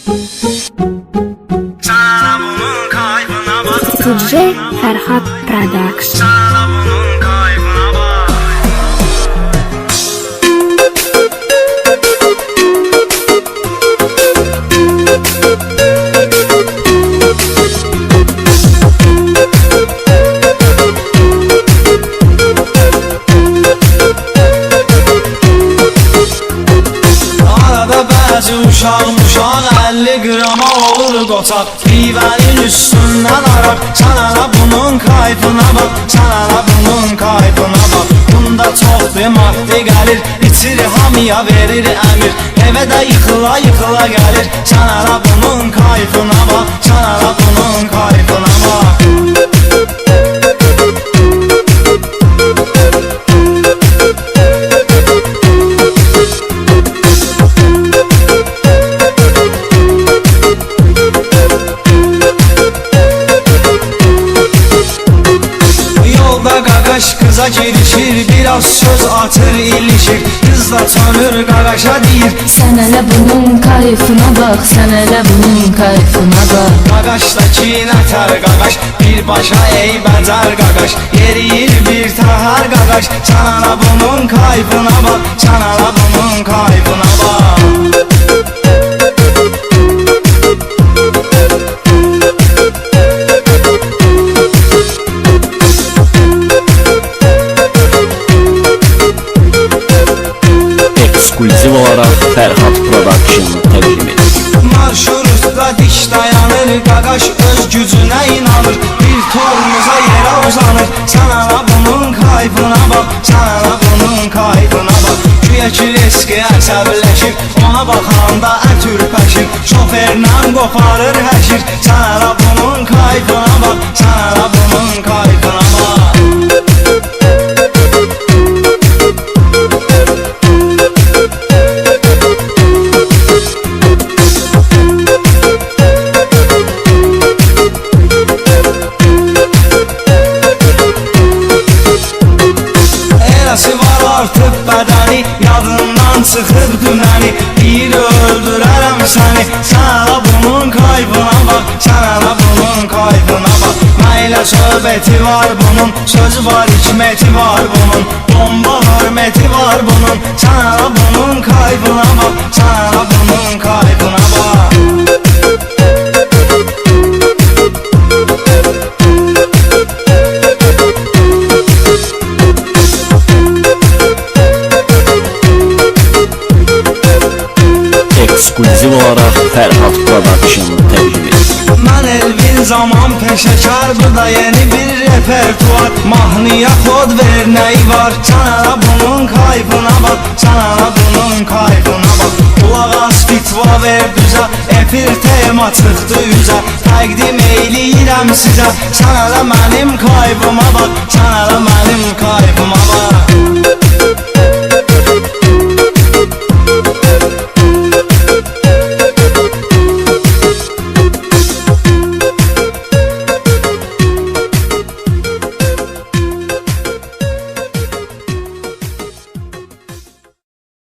DJ Ferhat Production. Uşaq 50 qrama olur qoçaq Pivənin üstündən arar Sənələ bunun kayfına bak Sənələ bunun kayfına bak Bunda çox maddi gəlir İçir hamıya verir əmir Evə də yıxıla yıxıla gəlir Sənələ bunun kayfına bak Sənələ bunun kayfına bak Kıza girişir, biraz söz atır ilişir Kız da tanır, qaqaşa deyir Sən elə bunun kayfına bax, sən elə bunun kayfına bax Qaqaşdakı nətər qaqaş, birbaşa eybəcər qaqaş Yeriyir bir təhər qaqaş, sən elə bunun kayfına bax Sən elə bunun kayfına bax Ekskluziv olarak Ferhat Production təqdim edir. Marşrutda diş dayanır, qaqaş öz gücünə inanır Bir tormuza yerə uzanır, sən ala bunun kayfına bak Sən ala bunun kayfına bak Güya ki riski əsəbləşir, ona baxanda ət ürpəşir Şoferlə qoparır həşir, sən ala bunun kayfına bak Sən ala bunun kayfına bak Artıq bədəni yadından çıxır dünəni Bir öldürərəm səni Sən ala bunun kayfına bak Sən ala bunun kayfına bak Məylə söhbəti var bunun Sözü var hikməti var bunun Bomba hörməti var bunun Sən ala bunun kayfına bak Sən ala bunun kayfına bak Ekskluziv olarak Ferhat Production təqdim edir. Mən Elvin zaman peşəkar Bu da yeni bir repertuar Mahnıya kod ver nəyi var Sən ala bunun kayfına bak Sən ala bunun kayfına bak Qulaq as fitva ver düzə Efir tema çıxdı üzə Təqdim eyləyirəm sizə Sən ala mənim kayfıma bak Sən ala mənim kayfıma bak